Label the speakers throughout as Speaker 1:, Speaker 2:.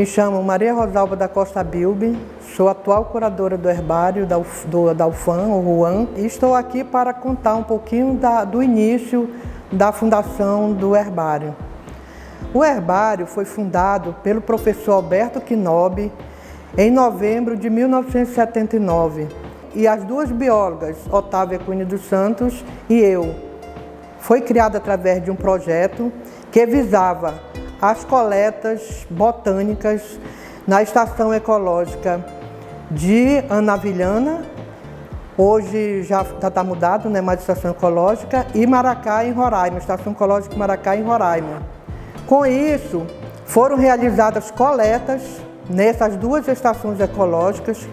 Speaker 1: Me chamo Maria Rosalba da Costa Bilbe, sou atual curadora do herbário da UFAM, o RUAN, e estou aqui para contar um pouquinho do início da fundação do herbário. O herbário foi fundado pelo professor Alberto Quinobi em novembro de 1979 e as duas biólogas, Otávia Cunha dos Santos e eu. Foi criado através de um projeto que visava as coletas botânicas na Estação Ecológica de Anavilhana, hoje já está mudado, né, mais Estação Ecológica, e Maracá, em Roraima, Estação Ecológica Maracá, em Roraima. Com isso, foram realizadas coletas nessas duas estações ecológicas,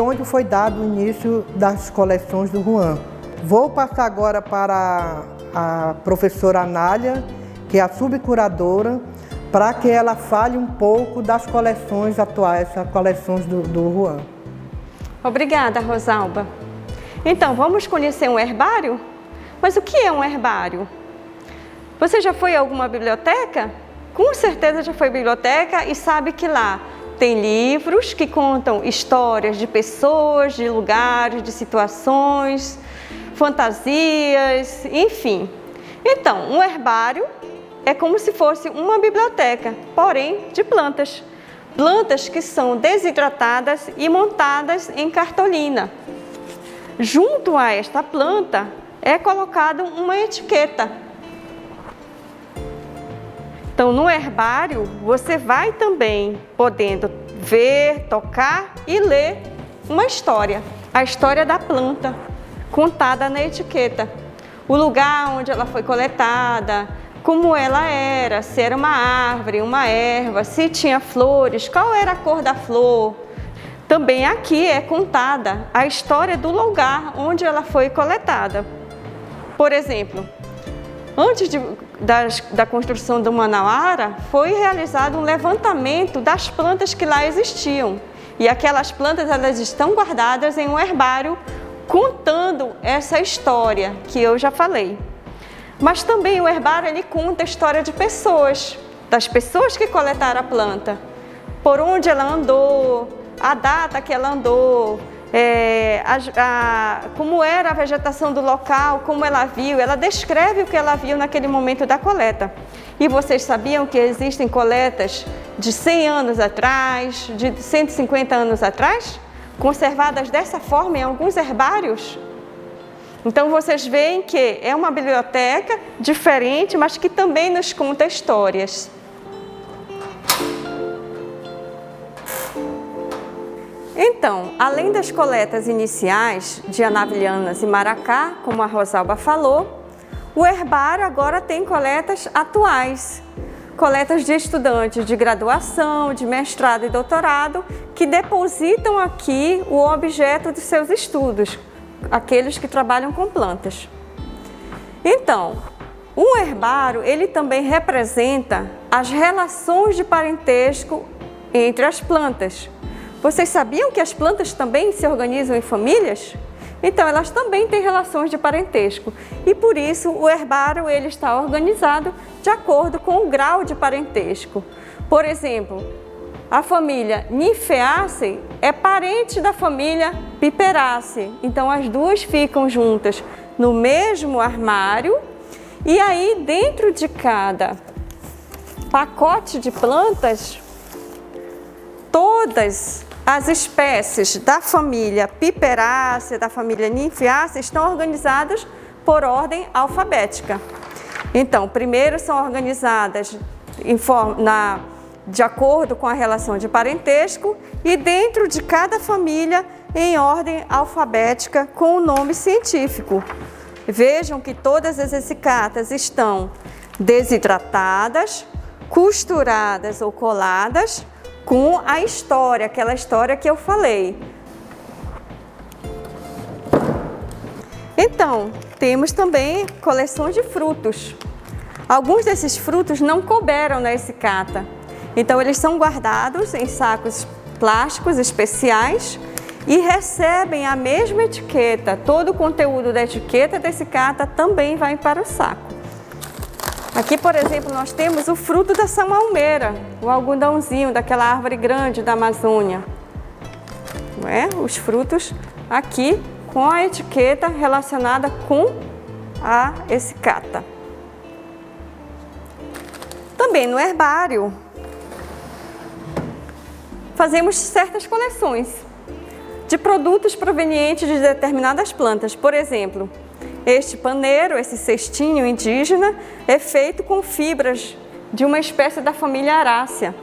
Speaker 1: onde foi dado o início das coleções do RUAN. Vou passar agora para a professora Anália, que é a subcuradora, para que ela fale um pouco das coleções atuais, as coleções do RUAN.
Speaker 2: Obrigada, Rosalba. Então, vamos conhecer um herbário? Mas o que é um herbário? Você já foi a alguma biblioteca? Com certeza já foi à biblioteca e sabe que lá tem livros que contam histórias de pessoas, de lugares, de situações, fantasias, enfim. Então, um herbário é como se fosse uma biblioteca, porém de plantas. Plantas que são desidratadas e montadas em cartolina. Junto a esta planta é colocada uma etiqueta. Então, no herbário, você vai também podendo ver, tocar e ler uma história. A história da planta, contada na etiqueta. O lugar onde ela foi coletada, como ela era, se era uma árvore, uma erva, se tinha flores, qual era a cor da flor. Também aqui é contada a história do lugar onde ela foi coletada. Por exemplo, antes da construção do Manauara, foi realizado um levantamento das plantas que lá existiam. E aquelas plantas, elas estão guardadas em um herbário contando essa história que eu já falei. Mas também o herbário, ele conta a história de pessoas, das pessoas que coletaram a planta, por onde ela andou, a data que ela andou, como era a vegetação do local, como ela viu, ela descreve o que ela viu naquele momento da coleta. E vocês sabiam que existem coletas de 100 anos atrás, de 150 anos atrás, conservadas dessa forma em alguns herbários? Então vocês veem que é uma biblioteca diferente, mas que também nos conta histórias. Então, além das coletas iniciais de Anavilhanas e Maracá, como a Rosalba falou, o herbário agora tem coletas atuais. Coletas de estudantes de graduação, de mestrado e doutorado, que depositam aqui o objeto de seus estudos, aqueles que trabalham com plantas. Então, um herbário, ele também representa as relações de parentesco entre as plantas. Vocês sabiam que as plantas também se organizam em famílias? Então, elas também têm relações de parentesco. E por isso, o herbário ele está organizado de acordo com o grau de parentesco. Por exemplo, a família Nymphaeaceae é parente da família Piperaceae. Então, as duas ficam juntas no mesmo armário. E aí, dentro de cada pacote de plantas, todas as espécies da família Piperaceae, da família Nymphaeaceae, estão organizadas por ordem alfabética. Então, primeiro são organizadas de acordo com a relação de parentesco e dentro de cada família em ordem alfabética com o nome científico. Vejam que todas as essicatas estão desidratadas, costuradas ou coladas com a história, aquela história que eu falei. Então, temos também coleções de frutos. Alguns desses frutos não couberam na essicata. Então, eles são guardados em sacos plásticos especiais e recebem a mesma etiqueta. Todo o conteúdo da etiqueta da essicata também vai para o saco. Aqui, por exemplo, nós temos o fruto da samalmeira, o algodãozinho daquela árvore grande da Amazônia. Não é? Os frutos aqui com a etiqueta relacionada com a essicata. Também no herbário, fazemos certas coleções de produtos provenientes de determinadas plantas. Por exemplo, este paneiro, esse cestinho indígena, é feito com fibras de uma espécie da família Arácea.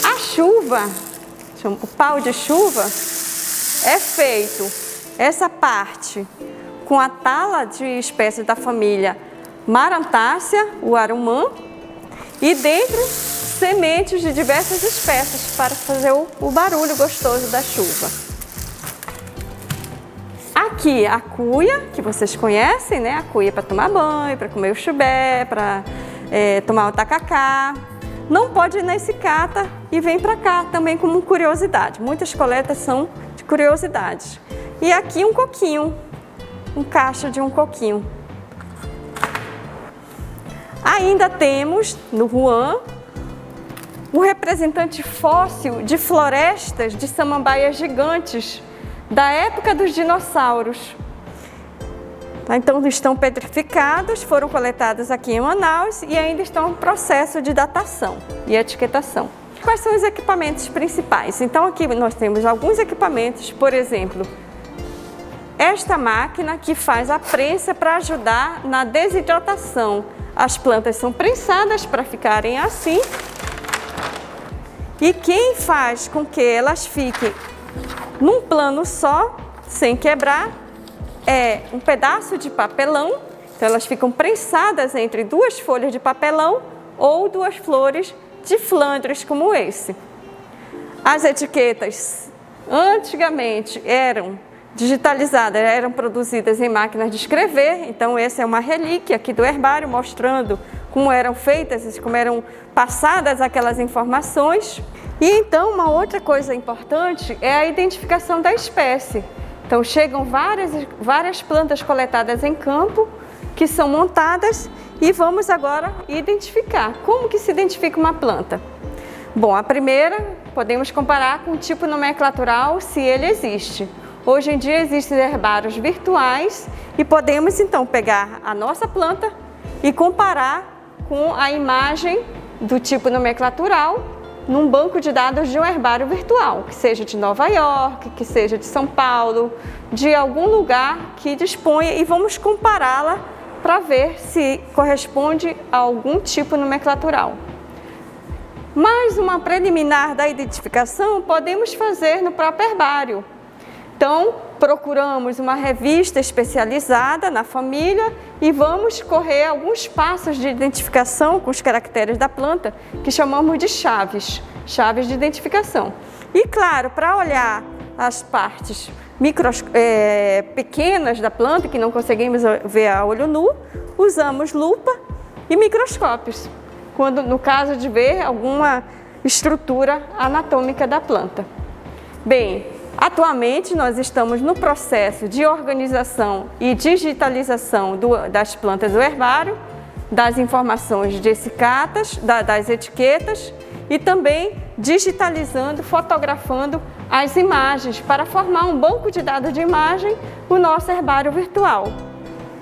Speaker 2: A chuva, o pau de chuva, é feito, essa parte, com a tala de espécies da família Marantácea, o arumã, e dentro sementes de diversas espécies para fazer o barulho gostoso da chuva. Aqui a cuia, que vocês conhecem, né? A cuia para tomar banho, para comer o chubé, para tomar o tacacá. Não pode ir na essicata e vem para cá também como curiosidade. Muitas coletas são de curiosidades. E aqui um coquinho, um cacho de um coquinho. Ainda temos no Ruan o representante fóssil de florestas de samambaias gigantes da época dos dinossauros. Então estão petrificados, foram coletados aqui em Manaus e ainda estão em processo de datação e etiquetação. Quais são os equipamentos principais? Então aqui nós temos alguns equipamentos, por exemplo, esta máquina que faz a prensa para ajudar na desidratação. As plantas são prensadas para ficarem assim e quem faz com que elas fiquem num plano só, sem quebrar, é um pedaço de papelão. Então elas ficam prensadas entre duas folhas de papelão ou duas flores de Flandres como esse. As etiquetas antigamente eram digitalizadas, eram produzidas em máquinas de escrever, então essa é uma relíquia aqui do herbário mostrando como eram feitas, como eram passadas aquelas informações. E então uma outra coisa importante é a identificação da espécie. Então chegam várias plantas coletadas em campo que são montadas e vamos agora identificar. Como que se identifica uma planta? Bom, a primeira podemos comparar com o tipo nomenclatural, se ele existe. Hoje em dia existem herbários virtuais e podemos então pegar a nossa planta e comparar com a imagem do tipo nomenclatural num banco de dados de um herbário virtual, que seja de Nova York, que seja de São Paulo, de algum lugar que disponha, e vamos compará-la para ver se corresponde a algum tipo nomenclatural. Mais uma preliminar da identificação podemos fazer no próprio herbário. Então, procuramos uma revista especializada na família e vamos correr alguns passos de identificação com os caracteres da planta que chamamos de chaves de identificação. E claro, para olhar as partes pequenas da planta que não conseguimos ver a olho nu, usamos lupa e microscópios, quando no caso de ver alguma estrutura anatômica da planta. Bem, atualmente nós estamos no processo de organização e digitalização das plantas do herbário, das informações de essicatas, das etiquetas e também digitalizando, fotografando as imagens para formar um banco de dados de imagem, o nosso herbário virtual.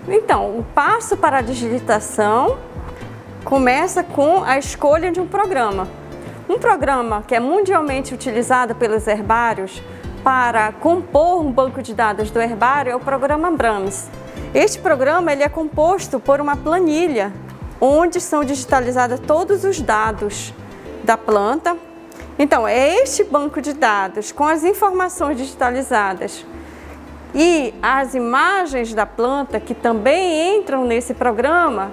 Speaker 2: Então, o passo para a digitação começa com a escolha de um programa. Um programa que é mundialmente utilizado pelos herbários para compor um banco de dados do herbário é o programa Brahms. Este programa ele é composto por uma planilha onde são digitalizados todos os dados da planta. Então, é este banco de dados com as informações digitalizadas e as imagens da planta que também entram nesse programa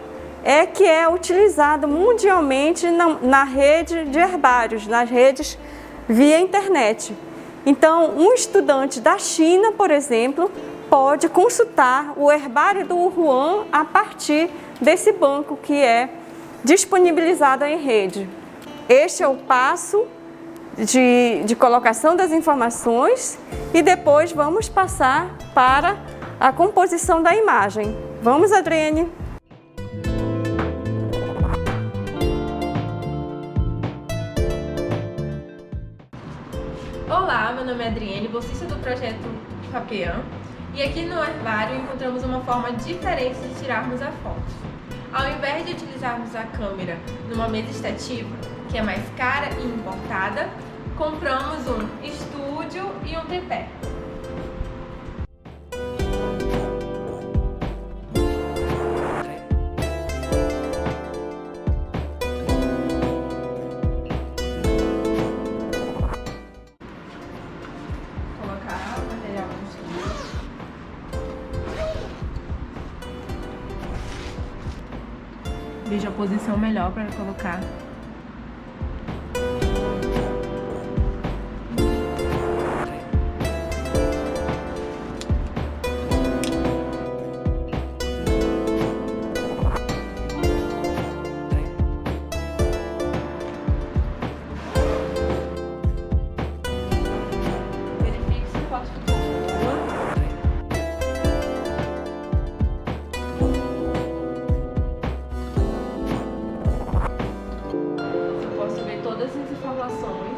Speaker 2: que é utilizado mundialmente na rede de herbários, nas redes via internet. Então, um estudante da China, por exemplo, pode consultar o herbário do Wuhan a partir desse banco que é disponibilizado em rede. Este é o passo de colocação das informações e depois vamos passar para a composição da imagem. Vamos, Adriane?
Speaker 3: Olá, meu nome é Adriane, bolsista do projeto FAPEAM, e aqui no herbário encontramos uma forma diferente de tirarmos a foto. Ao invés de utilizarmos a câmera numa mesa estativa, que é mais cara e importada, compramos um estúdio e um tripé. Colocar o material no estúdio. Veja a posição melhor para colocar. Verifique se a foto ficou boa. Eu posso ver todas as informações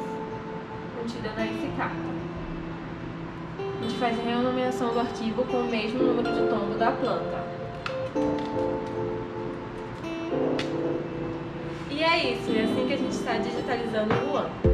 Speaker 3: contidas nesse carta. A gente faz a renomeação do arquivo com o mesmo número de tombo da planta. E é isso, é assim que a gente está digitalizando o UAM.